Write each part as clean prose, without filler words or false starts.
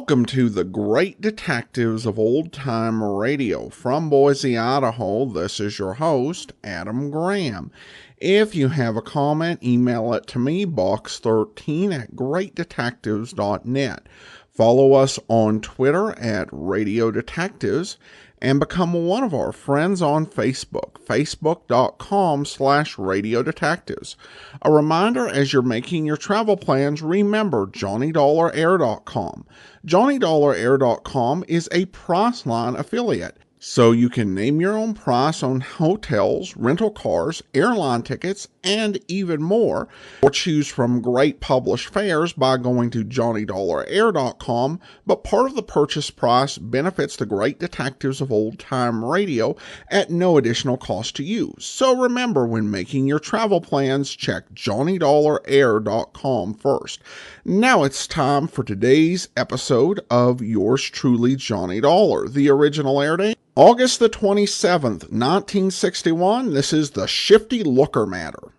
Welcome to the Great Detectives of Old Time Radio. From Boise, Idaho, this is your host, Adam Graham. If you have a comment, email it to me, box13@greatdetectives.net. Follow us on Twitter at Radio Detectives and become one of our friends on Facebook, facebook.com/Radio Detectives. A reminder, as you're making your travel plans, remember JohnnyDollarAir.com. JohnnyDollarAir.com is a Priceline affiliate, so you can name your own price on hotels, rental cars, airline tickets, and even more. Or choose from great published fares by going to JohnnyDollarAir.com, but part of the purchase price benefits the Great Detectives of Old Time Radio at no additional cost to you. So remember, when making your travel plans, check JohnnyDollarAir.com first. Now it's time for today's episode of Yours Truly, Johnny Dollar. The original air date, August the 27th, 1961. This is the Shifty Looker matter.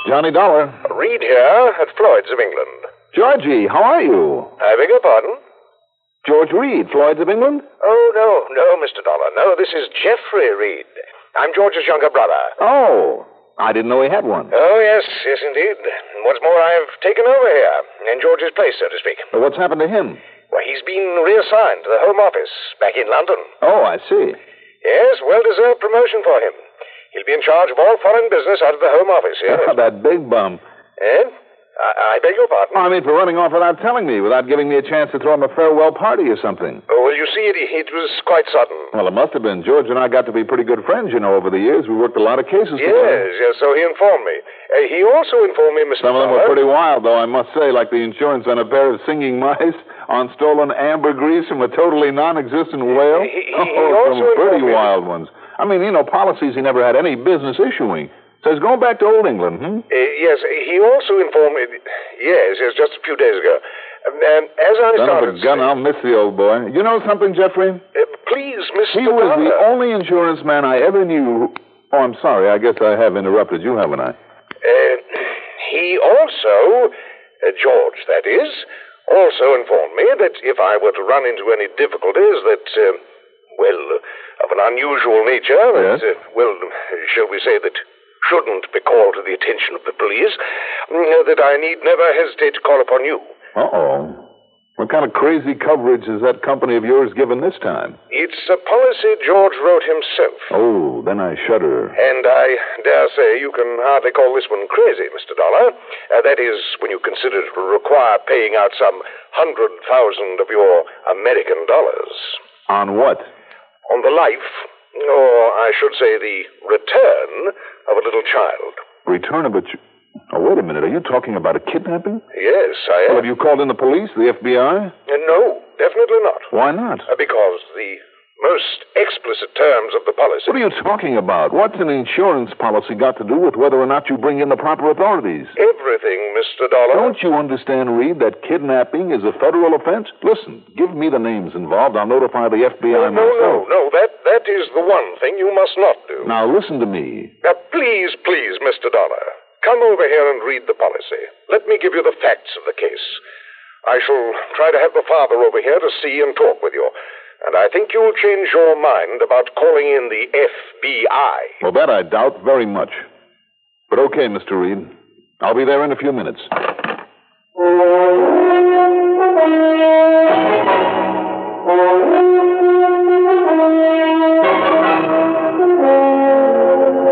Johnny Dollar. Reed here at Floyd's of England. Georgie, how are you? I beg your pardon? George Reed, Floyd's of England? Oh, no, Mr. Dollar. No, this is Geoffrey Reed. I'm George's younger brother. Oh, I didn't know he had one. Oh, yes, indeed. What's more, I've taken over here, in George's place, so to speak. But what's happened to him? Well, he's been reassigned to the Home Office back in London. Oh, I see. Yes, well-deserved promotion for him. He'll be in charge of all foreign business out of the Home Office, yes. That big bum. Eh? I beg your pardon? I mean, for running off without telling me, without giving me a chance to throw him a farewell party or something. Oh, well, you see, it was quite sudden. Well, it must have been. George and I got to be pretty good friends, you know, over the years. We worked a lot of cases together. Yes, so he informed me. He also informed me, Mr. Some of them Dollar. were pretty wild, though, I must say, like the insurance on a pair of singing mice, on stolen ambergris from a totally non-existent whale. He some also pretty informed me. wild ones. I mean, you know, policies he never had any business issuing. Says going back to Old England, Yes, he also informed me. Yes, just a few days ago. As I Son started... of a gun, I'll miss the old boy. You know something, Jeffrey? Please, Mr. He was Dollar. the only insurance man I ever knew... Oh, I'm sorry. I guess I have interrupted you, haven't I? He also, George, that is, also informed me that if I were to run into any difficulties that, of an unusual nature, that, Yes? shall we say that shouldn't be called to the attention of the police, that I need never hesitate to call upon you. Uh-oh. What kind of crazy coverage is that company of yours given this time? It's a policy George wrote himself. Oh, then I shudder. And I dare say you can hardly call this one crazy, Mr. Dollar. That is, when you consider it will require paying out some 100,000 of your American dollars. On what? On the life, or I should say the return, of a little child. Return of a... Oh, wait a minute. Are you talking about a kidnapping? Yes, I am. Well, have you called in the police, the FBI? No, definitely not. Why not? Because the most explicit terms of the policy... What are you talking about? What's an insurance policy got to do with whether or not you bring in the proper authorities? Everything, Mr. Dollar. Don't you understand, Reed, that kidnapping is a federal offense? Listen, give me the names involved. I'll notify the FBI myself. No. That is the one thing you must not do. Now, listen to me. Please, Mr. Dollar. Come over here and read the policy. Let me give you the facts of the case. I shall try to have the father over here to see and talk with you. And I think you'll change your mind about calling in the FBI. Well, that I doubt very much. But okay, Mr. Reed. I'll be there in a few minutes.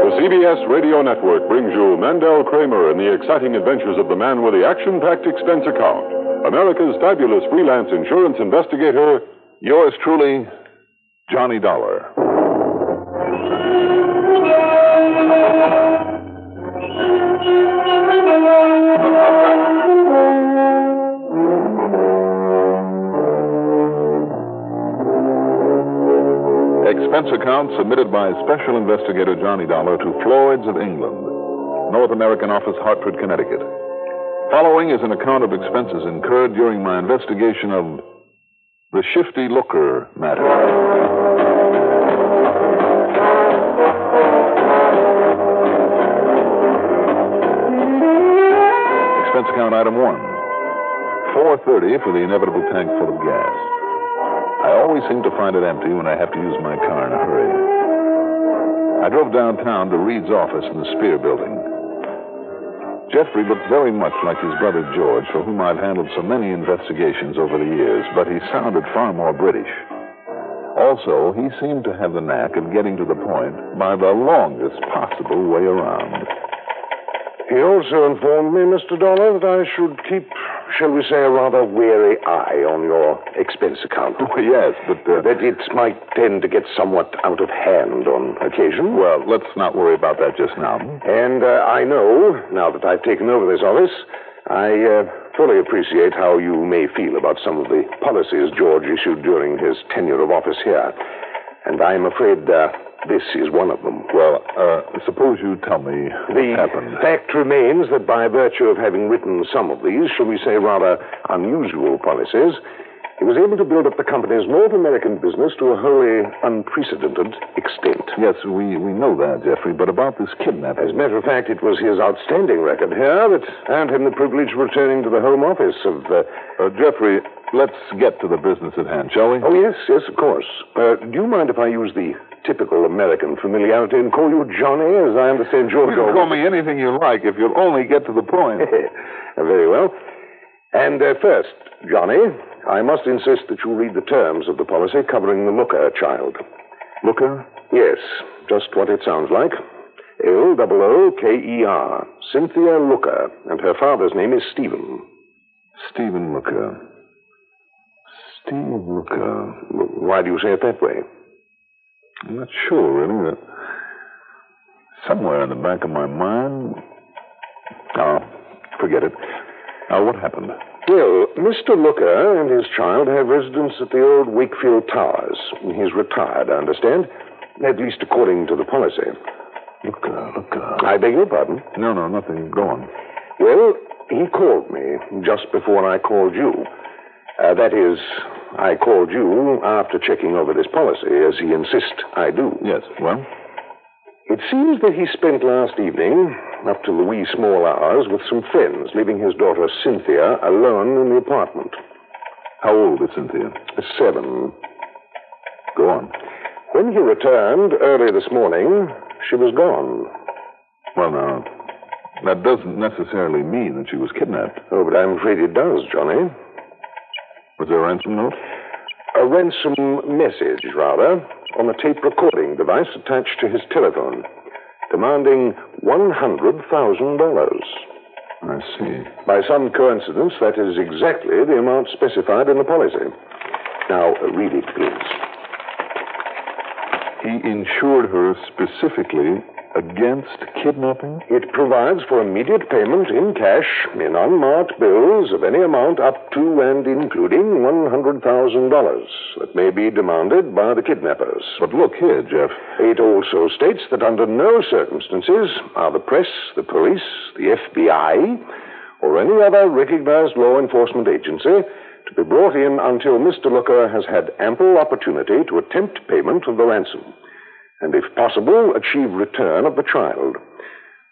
The CBS Radio Network brings you Mandel Kramer and the exciting adventures of the man with the action-packed expense account. America's fabulous freelance insurance investigator, Yours truly, Johnny Dollar. Expense account submitted by Special Investigator Johnny Dollar to Floyd's of England, North American Office, Hartford, Connecticut. Following is an account of expenses incurred during my investigation of the Shifty Looker matter. Expense account item 1. $4.30 for the inevitable tank full of gas. I always seem to find it empty when I have to use my car in a hurry. I drove downtown to Reed's office in the Spear building. Jeffrey looked very much like his brother George, for whom I've handled so many investigations over the years, but he sounded far more British. Also, he seemed to have the knack of getting to the point by the longest possible way around. He also informed me, Mr. Dollar, that I should keep, shall we say, a rather wary eye on your expense account. Oh, yes, but... that it might tend to get somewhat out of hand on occasion. Well, let's not worry about that just now. And I know, now that I've taken over this office, I fully appreciate how you may feel about some of the policies George issued during his tenure of office here. And I'm afraid this is one of them. Well, suppose you tell me what happened. The fact remains that by virtue of having written some of these, shall we say, rather unusual policies, he was able to build up the company's North American business to a wholly unprecedented extent. Yes, we know that, Jeffrey, but about this kidnapping... As a matter of fact, it was his outstanding record here that earned him the privilege of returning to the home office of... Jeffrey, let's get to the business at hand, shall we? Oh, yes, of course. Do you mind if I use the typical American familiarity and call you Johnny, as I understand George... You can call me anything you like if you'll only get to the point. Very well. And first, Johnny, I must insist that you read the terms of the policy covering the Looker child. Looker? Yes, just what it sounds like. Looker, Cynthia Looker, and her father's name is Stephen. Stephen Looker. Steve Looker. Why do you say it that way? I'm not sure, really. Somewhere in the back of my mind... Oh, forget it. Now, what happened? Well, Mr. Looker and his child have residence at the old Wakefield Towers. He's retired, I understand. At least according to the policy. Looker. I beg your pardon? No, nothing. Go on. Well, he called me just before I called you. That is, I called you after checking over this policy, as he insists I do. Yes, well? It seems that he spent last evening, up to the wee small hours, with some friends, leaving his daughter Cynthia alone in the apartment. How old is Cynthia? 7. Go on. When he returned early this morning, she was gone. Well, now, that doesn't necessarily mean that she was kidnapped. Oh, but I'm afraid it does, Johnny. Was there a ransom note? A ransom message, rather, on a tape recording device attached to his telephone, demanding $100,000. I see. By some coincidence, that is exactly the amount specified in the policy. Now, read it, please. He insured her specifically against kidnapping? It provides for immediate payment in cash, in unmarked bills of any amount up to and including $100,000 that may be demanded by the kidnappers. But look here, Jeff. It also states that under no circumstances are the press, the police, the FBI, or any other recognized law enforcement agency to be brought in until Mr. Looker has had ample opportunity to attempt payment of the ransom, and if possible, achieve return of the child.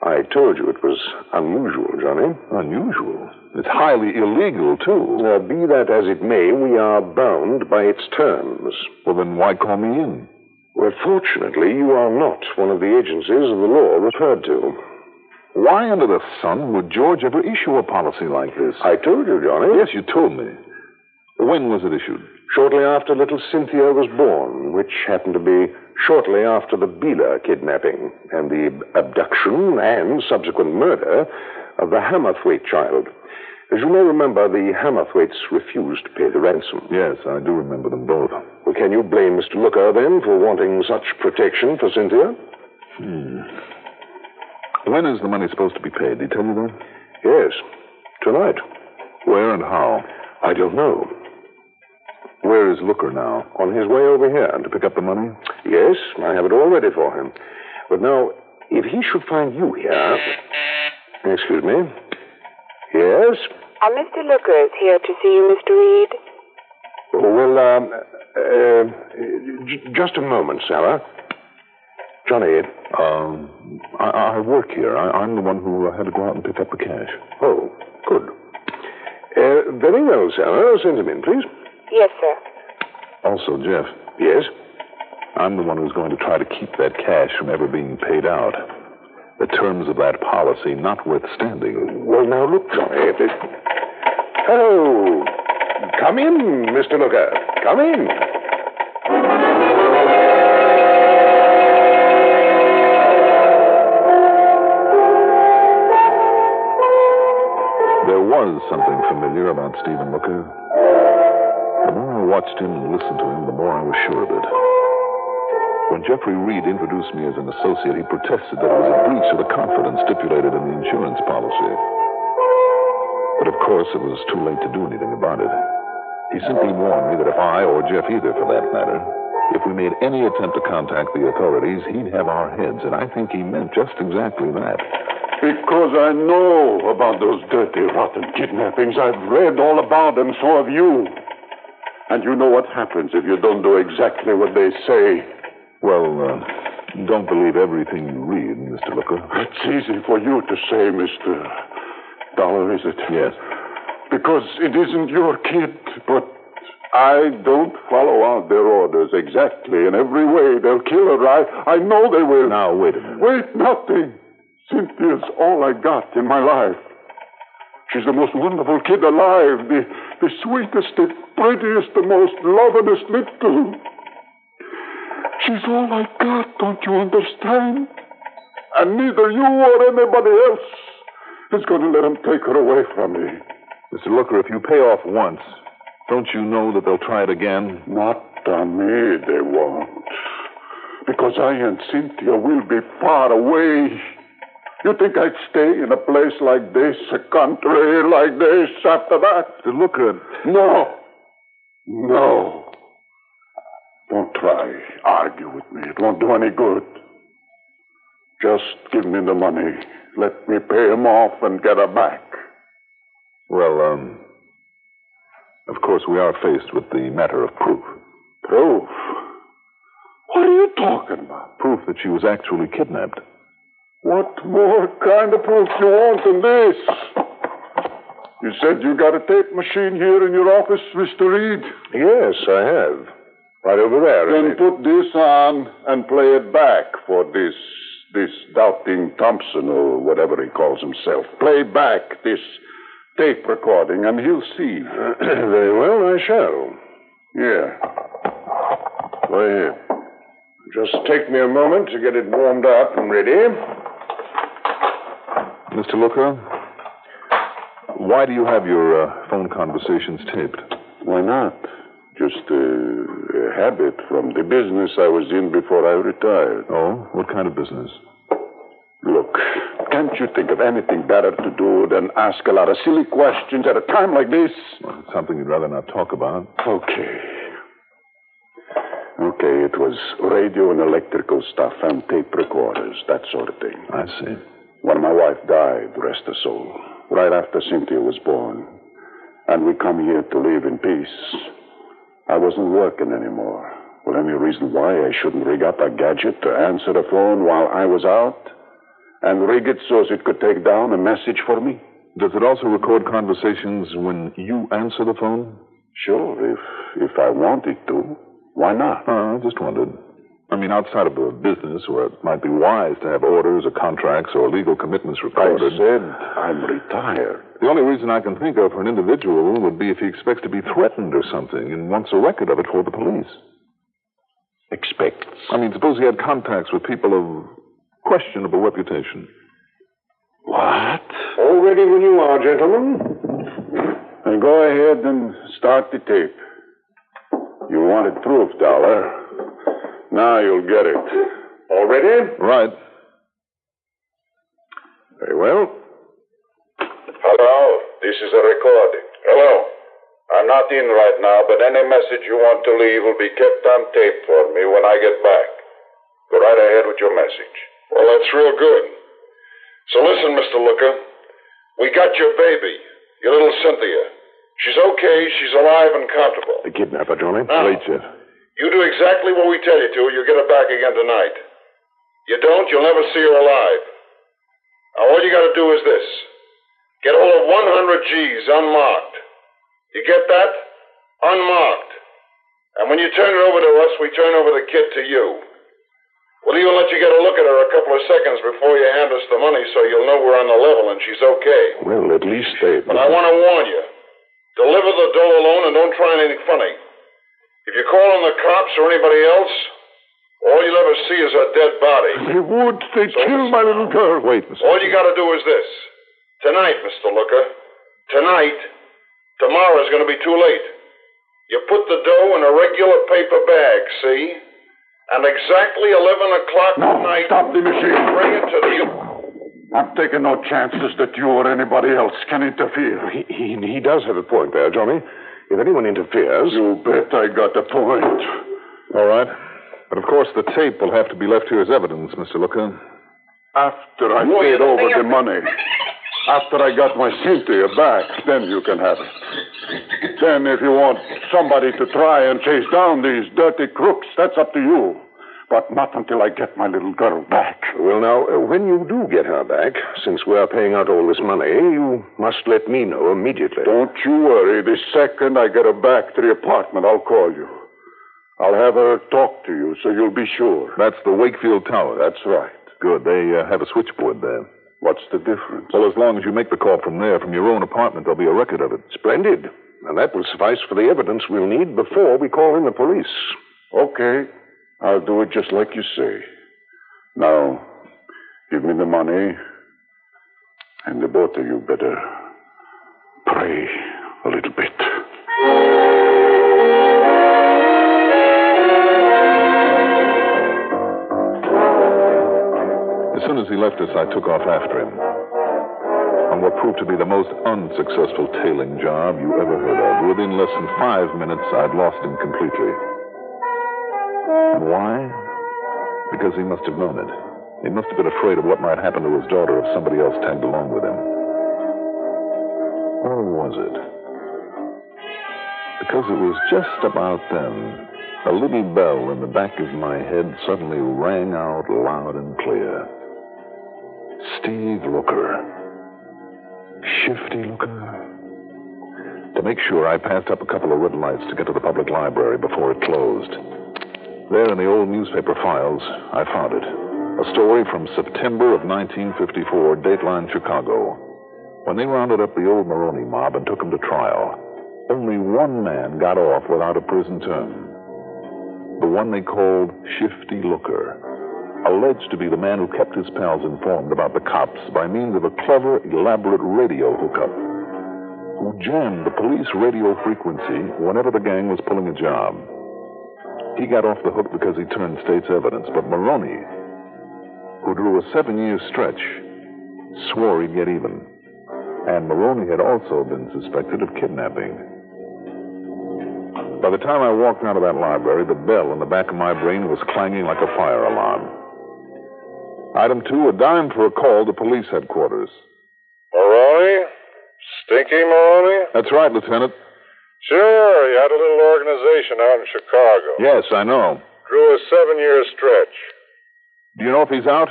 I told you it was unusual, Johnny. Unusual? It's highly illegal, too. Be that as it may, we are bound by its terms. Well, then why call me in? Well, fortunately, you are not one of the agencies of the law referred to. Why under the sun would George ever issue a policy like this? I told you, Johnny. Yes, you told me. When was it issued? Shortly after little Cynthia was born, which happened to be shortly after the Beeler kidnapping and the abduction and subsequent murder of the Hammerthwaite child. As you may remember, the Hammerthwaites refused to pay the ransom. Yes, I do remember them both. Well, can you blame Mr. Looker, then, for wanting such protection for Cynthia? When is the money supposed to be paid? Did he tell you that? Yes, tonight. Where and how? I don't know. Where is Looker now? On his way over here. To pick up the money? Yes, I have it all ready for him. But now, if he should find you here... Excuse me. Yes? Mr. Looker is here to see you, Mr. Reed. Well, just a moment, Sarah. Johnny. I work here. I'm the one who had to go out and pick up the cash. Oh, Good. Very well, Sarah. Send him in, please. Yes, sir. Also, Jeff, Yes? I'm the one who's going to try to keep that cash from ever being paid out. The terms of that policy notwithstanding. Well, now, look, Johnny. Hello. Come in, Mr. Looker. Come in. There was something familiar about Stephen Looker. The more I watched him and listened to him, the more I was sure of it. When Jeffrey Reed introduced me as an associate, he protested that it was a breach of the confidence stipulated in the insurance policy. But of course, it was too late to do anything about it. He simply warned me that if I, or Jeff either for that matter, if we made any attempt to contact the authorities, he'd have our heads, and I think he meant just exactly that. Because I know about those dirty, rotten kidnappings. I've read all about them, so have you. And you know what happens if you don't do exactly what they say. Well, don't believe everything you read, Mr. Looker. It's easy for you to say, Mr. Dollar, is it? Yes. Because it isn't your kid, but I don't follow out their orders exactly in every way. They'll kill her. I know they will. Now, wait a minute. Wait, nothing. Cynthia's all I got in my life. She's the most wonderful kid alive, the sweetest, the prettiest, the most lovin'est little. She's all I got, don't you understand? And neither you or anybody else is going to let them take her away from me. Mr. Looker, if you pay off once, don't you know that they'll try it again? Not on me, they won't. Because I and Cynthia will be far away. You think I'd stay in a place like this, a country like this, after that? Mr. Looker... No. Don't try. Argue with me. It won't do any good. Just give me the money. Let me pay him off and get her back. Well, of course, we are faced with the matter of proof. Proof? What are you talking about? Proof that she was actually kidnapped. What more kind of proof you want than this? You said you got a tape machine here in your office, Mr. Reed? Yes, I have. Right over there. Then put this on and play it back for this doubting Thompson or whatever he calls himself. Play back this tape recording and he'll see. Very well, I shall. Yeah. Go ahead. Just take me a moment to get it warmed up and ready. Mr. Looker, why do you have your phone conversations taped? Why not? Just a habit from the business I was in before I retired. Oh? What kind of business? Look, can't you think of anything better to do than ask a lot of silly questions at a time like this? Well, it's something you'd rather not talk about. Okay, it was radio and electrical stuff and tape recorders, that sort of thing. I see. When my wife died, rest her soul, right after Cynthia was born, and we come here to live in peace, I wasn't working anymore. Well, any reason why I shouldn't rig up a gadget to answer the phone while I was out? And rig it so it could take down a message for me? Does it also record conversations when you answer the phone? Sure, if I wanted to. Why not? I just wondered. I mean, outside of a business where it might be wise to have orders or contracts or legal commitments recorded. I said I'm retired. The only reason I can think of for an individual would be if he expects to be threatened or something and wants a record of it for the police. Expects? I mean, suppose he had contacts with people of questionable reputation. What? All ready when you are, gentlemen. Then go ahead and start the tape. You wanted proof, Dollar. Now you'll get it. All ready? Right. Very well. Hello, this is a recording. Hello. I'm not in right now, but any message you want to leave will be kept on tape for me when I get back. Go right ahead with your message. Well, that's real good. So listen, Mr. Looker. We got your baby, your little Cynthia. She's okay. She's alive and comfortable. The kidnapper, Johnny. Now, Wait, Jeff. You do exactly what we tell you to. You'll get her back again tonight. You don't, you'll never see her alive. Now, all you got to do is this. Get hold of 100 G's, unmarked. You get that? Unmarked. And when you turn it over to us, we turn over the kid to you. We'll even let you get a look at her a couple of seconds before you hand us the money so you'll know we're on the level and she's okay. Well, at least they... But I want to warn you. Deliver the dough alone and don't try anything funny. If you call on the cops or anybody else, all you'll ever see is a dead body. They would. They'd kill my little girl. Wait, Mr. All you got to do is this. Tonight, Mr. Looker. Tonight. Tomorrow's going to be too late. You put the dough in a regular paper bag, see? And exactly 11 o'clock tonight... Stop the machine. Bring it to the... I'm taking no chances that you or anybody else can interfere. He does have a point there, Johnny. If anyone interferes... You bet I got a point. All right. But, of course, the tape will have to be left here as evidence, Mr. Looker. After I paid over the money... After I got my Cynthia back, then you can have it. Then if you want somebody to try and chase down these dirty crooks, that's up to you. But not until I get my little girl back. Well, now, when you do get her back, since we're paying out all this money, you must let me know immediately. Don't you worry. The second I get her back to the apartment, I'll call you. I'll have her talk to you so you'll be sure. That's the Wakefield Tower. That's right. Good. They have a switchboard there. What's the difference? Well, as long as you make the call from there, from your own apartment, there'll be a record of it. Splendid. And that will suffice for the evidence we'll need before we call in the police. Okay. I'll do it just like you say. Now, give me the money. And the both of you better pray a little bit. As soon as he left us, I took off after him. On what proved to be the most unsuccessful tailing job you ever heard of. Within less than 5 minutes, I'd lost him completely. And why? Because he must have known it. He must have been afraid of what might happen to his daughter if somebody else tagged along with him. Or was it? Because it was just about then, a little bell in the back of my head suddenly rang out loud and clear. Steve Looker. Shifty Looker. To make sure, I passed up a couple of red lights to get to the public library before it closed. There in the old newspaper files, I found it. A story from September of 1954, Dateline Chicago. When they rounded up the old Maroney mob and took him to trial, only one man got off without a prison term. The one they called Shifty Looker, alleged to be the man who kept his pals informed about the cops by means of a clever, elaborate radio hookup, who jammed the police radio frequency whenever the gang was pulling a job. He got off the hook because he turned state's evidence, but Maroney, who drew a 7-year stretch, swore he'd get even. And Maroney had also been suspected of kidnapping. By the time I walked out of that library, the bell in the back of my brain was clanging like a fire alarm. Item 2, a dime for a call to police headquarters. Maroney? Stinky Maroney? That's right, Lieutenant. Sure, you had a little organization out in Chicago. Yes, I know. Drew a 7-year stretch. Do you know if he's out?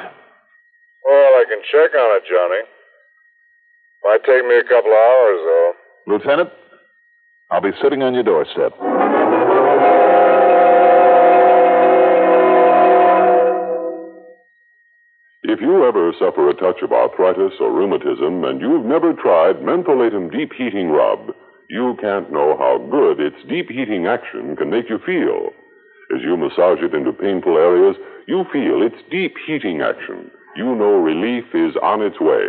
Well, I can check on it, Johnny. Might take me a couple of hours, though. Lieutenant, I'll be sitting on your doorstep. If you ever suffer a touch of arthritis or rheumatism and you've never tried Mentholatum Deep Heating Rub, you can't know how good its deep heating action can make you feel. As you massage it into painful areas, you feel its deep heating action. You know relief is on its way.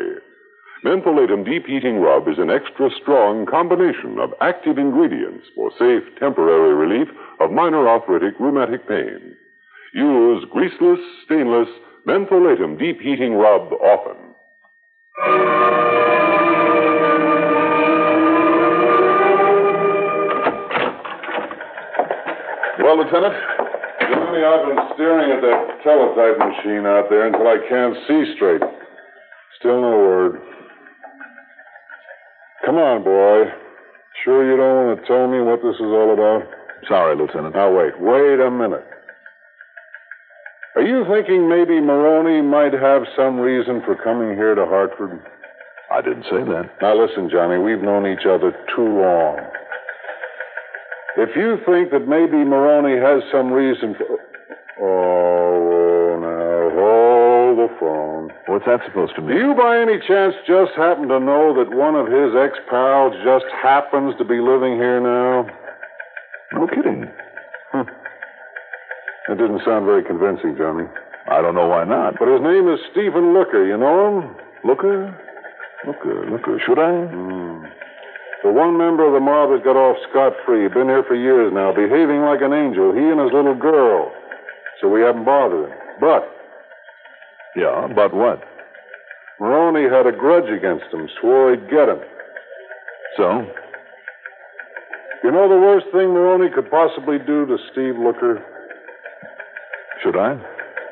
Mentholatum Deep Heating Rub is an extra strong combination of active ingredients for safe, temporary relief of minor arthritic rheumatic pain. Use greaseless, stainless Mentholatum Deep Heating Rub often. Well, Lieutenant? Johnny, I've been staring at that teletype machine out there until I can't see straight. Still no word. Come on, boy. Sure you don't want to tell me what this is all about? Sorry, Lieutenant. Now, wait a minute. Are you thinking maybe Maroney might have some reason for coming here to Hartford? I didn't say that. Now, listen, Johnny, we've known each other too long. If you think that maybe Maroney has some reason for... Oh, now, hold the phone. What's that supposed to Do mean? you by any chance just happen to know that one of his ex-pals just happens to be living here now? No kidding. That didn't sound very convincing, Johnny. I don't know why not. But his name is Stephen Looker. You know him? Looker? Should I? The one member of the mob that got off scot-free. Been here for years now, behaving like an angel. He and his little girl. So we haven't bothered him. But Yeah, but what? Maroney had a grudge against him. Swore he'd get him. So? You know the worst thing Maroney could possibly do to Steve Looker? Should I?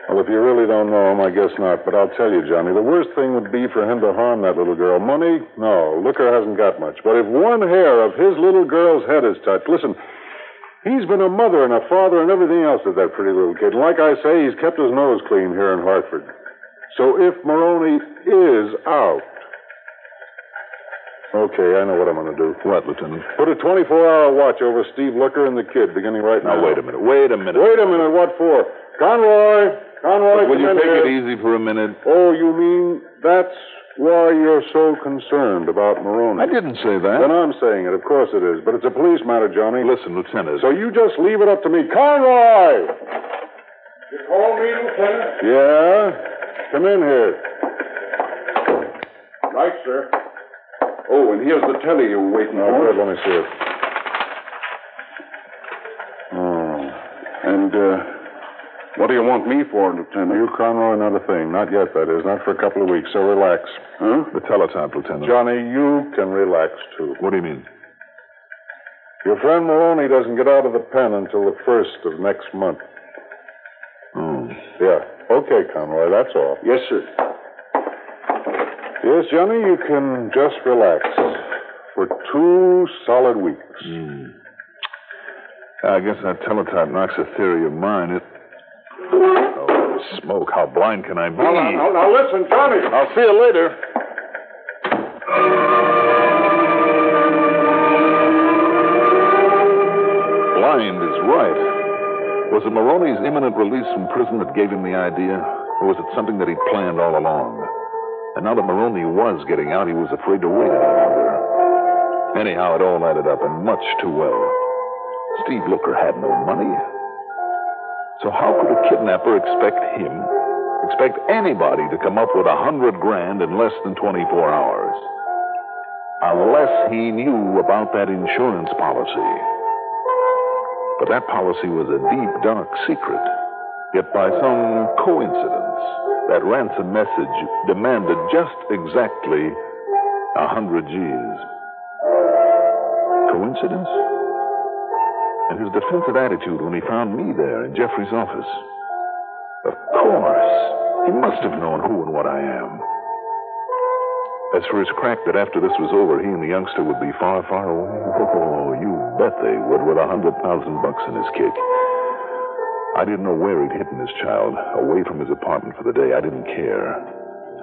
Well, if you really don't know him, I guess not. But I'll tell you, Johnny, the worst thing would be for him to harm that little girl. Money? No, Looker hasn't got much. But if one hair of his little girl's head is touched, listen, he's been a mother and a father and everything else to that pretty little kid. And like I say, he's kept his nose clean here in Hartford. So if Maroney is out... Okay, I know what I'm going to do. What, Lieutenant? Put a 24-hour watch over Steve Looker and the kid, beginning right now. Now, wait a minute. Wait a minute. What for? Conroy, Will you take here. it easy for a minute? Oh, you mean that's why you're so concerned about Maroney? I didn't say that. Then I'm saying it. Of course it is. But it's a police matter, Johnny. Listen, Lieutenant. So you just leave it up to me. Conroy! You call me, Lieutenant? Yeah? Come in here. Right, sir. Oh, and here's the telly you were waiting for. Good, let me see it. And, what do you want me for, Lieutenant? You, Conroy, not a thing. Not yet, that is. Not for a couple of weeks, so relax. Huh? The teletype, Lieutenant. Johnny, you can relax, too. What do you mean? Your friend Maroney doesn't get out of the pen until the 1st of next month. Oh. Yeah. Okay, Conroy, that's all. Yes, sir. Yes, Johnny, you can just relax for 2 solid weeks. I guess that teletype knocks a theory of mine. Oh, smoke. How blind can I be? Now, listen, Johnny. I'll see you later. Blind is right. Was it Maroney's imminent release from prison that gave him the idea? Or was it something that he'd planned all along? And now that Maroney was getting out, he was afraid to wait any longer. Anyhow, it all added up, and much too well. Steve Looker had no money. So how could a kidnapper expect anybody to come up with $100,000 in less than 24 hours? Unless he knew about that insurance policy. But that policy was a deep, dark secret. Yet by some coincidence, that ransom message demanded just exactly 100 G's. Coincidence? And his defensive attitude when he found me there in Jeffrey's office. Of course. He must have known who and what I am. As for his crack that after this was over, he and the youngster would be far, far away. Oh, you bet they would, with $100,000 in his kick. I didn't know where he'd hidden his child, away from his apartment for the day. I didn't care.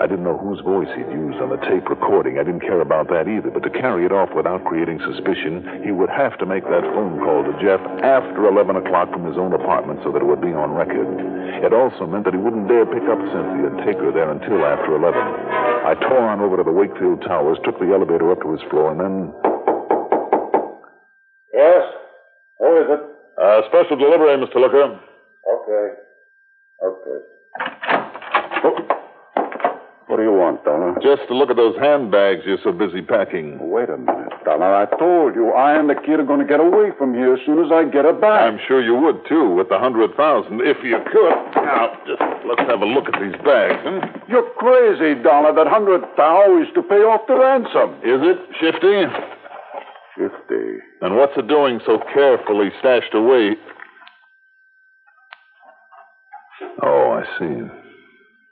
I didn't know whose voice he'd used on the tape recording. I didn't care about that either. But to carry it off without creating suspicion, he would have to make that phone call to Jeff after 11 o'clock from his own apartment so that it would be on record. It also meant that he wouldn't dare pick up Cynthia and take her there until after 11. I tore on over to the Wakefield Towers, took the elevator up to his floor, and then... Yes? Who is it? Special delivery, Mr. Looker. Okay. What do you want, Dollar? Just to look at those handbags you're so busy packing. Wait a minute, Dollar. I told you I and the kid are going to get away from here as soon as I get her back. I'm sure you would, too, with the 100,000, if you could. Now, just let's have a look at these bags, huh? You're crazy, Dollar. That 100,000 is to pay off the ransom. Is it, Shifty? 50. And what's it doing so carefully stashed away? Oh, I see.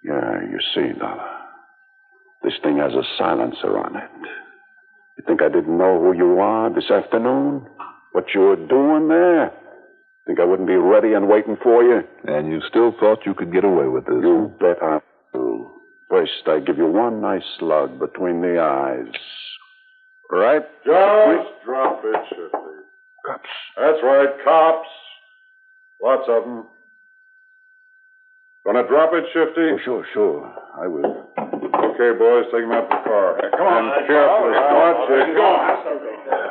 Yeah, you see, Dollar. This thing has a silencer on it. You think I didn't know who you are this afternoon? What you were doing there? Think I wouldn't be ready and waiting for you? And you still thought you could get away with this? You bet I do. First, I give you one nice slug between the eyes. Right? Just drop it, Shifty. Cops. That's right, cops. Lots of them. Gonna drop it, Shifty? Oh, sure. I will. Okay, boys, take him out to the car. Hey, come on, carefully. Watch it.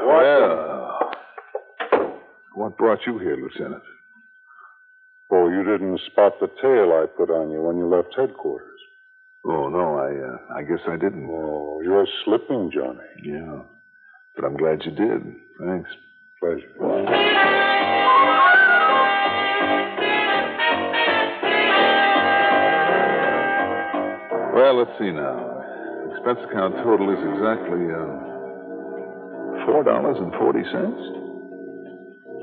Well, what brought you here, Lieutenant? Oh, you didn't spot the tail I put on you when you left headquarters. Oh, no, I guess I didn't. Oh, you're slipping, Johnny. Yeah, but I'm glad you did. Thanks. Pleasure. Well, let's see now. Expense account total is exactly $4.40.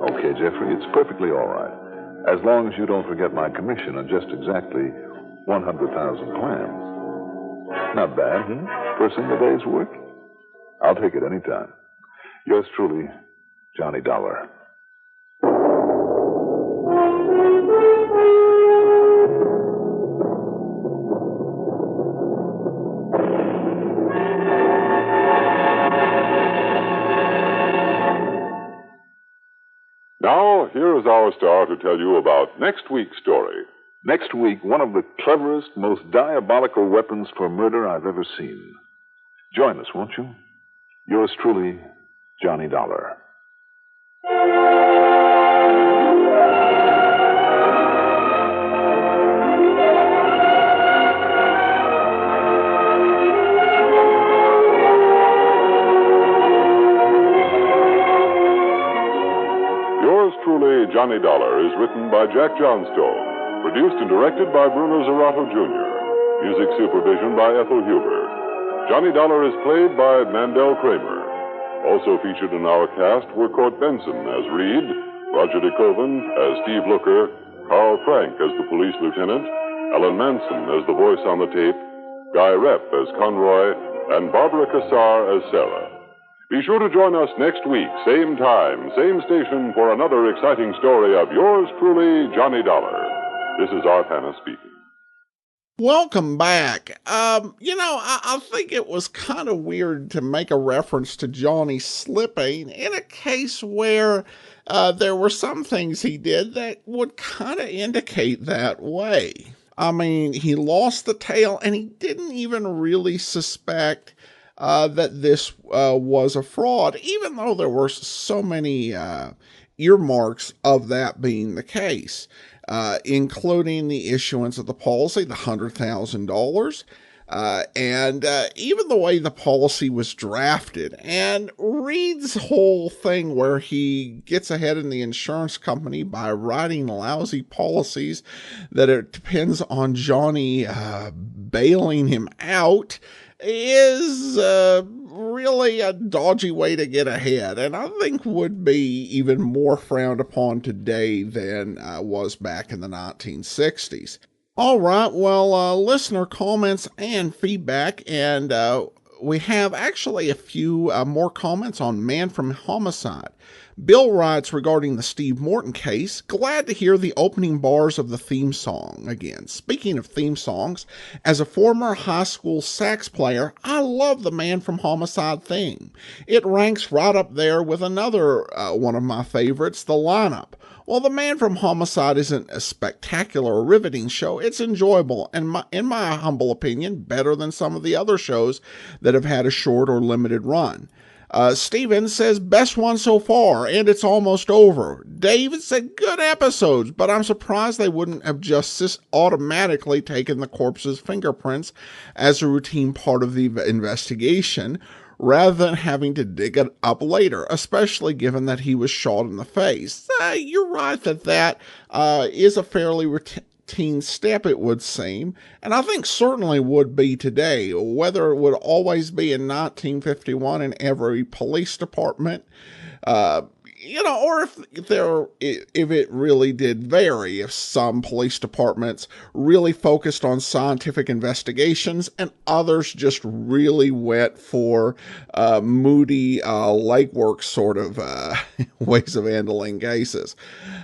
Okay, Jeffrey, it's perfectly all right. As long as you don't forget my commission on just exactly 100,000 clams. Not bad, for a single day's work? I'll take it any time. Yours truly, Johnny Dollar. Now, here is our star to tell you about next week's story. Next week, one of the cleverest, most diabolical weapons for murder I've ever seen. Join us, won't you? Yours truly, Johnny Dollar. Yours truly, Johnny Dollar, is written by Jack Johnstone. Produced and directed by Bruno Zerato, Jr. Music supervision by Ethel Huber. Johnny Dollar is played by Mandel Kramer. Also featured in our cast were Court Benson as Reed, Roger DeKoven as Steve Looker, Carl Frank as the police lieutenant, Ellen Manson as the voice on the tape, Guy Repp as Conroy, and Barbara Cassar as Sarah. Be sure to join us next week, same time, same station, for another exciting story of yours truly, Johnny Dollar. This is Art Hanna speaking. Welcome back. I think it was kind of weird to make a reference to Johnny slipping in a case where there were some things he did that would kind of indicate that way. I mean, he lost the tail and he didn't even really suspect that this was a fraud, even though there were so many earmarks of that being the case. Including the issuance of the policy, the $100,000, and even the way the policy was drafted. And Reed's whole thing where he gets ahead in the insurance company by writing lousy policies that it depends on Johnny bailing him out is really a dodgy way to get ahead, and I think would be even more frowned upon today than was back in the 1960s. All right, well, listener comments and feedback, and we have actually a few more comments on Man from Homicide. Bill writes regarding the Steve Morton case, glad to hear the opening bars of the theme song again. Speaking of theme songs, as a former high school sax player, I love the Man from Homicide theme. It ranks right up there with another one of my favorites, The Lineup. While The Man from Homicide isn't a spectacular or riveting show, it's enjoyable and, in my humble opinion, better than some of the other shows that have had a short or limited run. Steven says, best one so far, and it's almost over. David said, good episodes, but I'm surprised they wouldn't have just automatically taken the corpse's fingerprints as a routine part of the investigation, rather than having to dig it up later, especially given that he was shot in the face. You're right that is a fairly routine step, it would seem, and I think certainly would be today. Whether it would always be in 1951 in every police department or if it really did vary, if some police departments really focused on scientific investigations and others just really went for moody legwork sort of ways of handling cases.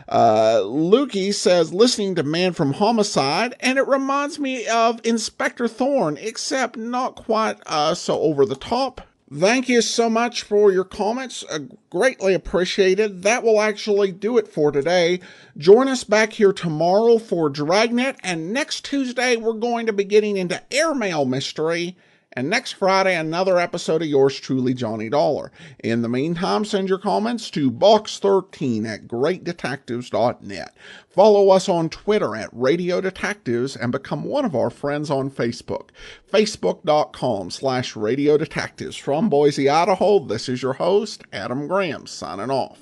Lukey says, listening to Man from Homicide, and it reminds me of Inspector Thorne, except not quite so over the top. Thank you so much for your comments. Greatly appreciated. That will actually do it for today. Join us back here tomorrow for Dragnet, and next Tuesday we're going to be getting into airmail mystery, and next Friday another episode of yours truly, Johnny Dollar. In the meantime, send your comments to box13@greatdetectives.net. Follow us on Twitter @Radio Detectives and become one of our friends on Facebook. Facebook.com/Radio Detectives. From Boise, Idaho, this is your host, Adam Graham, signing off.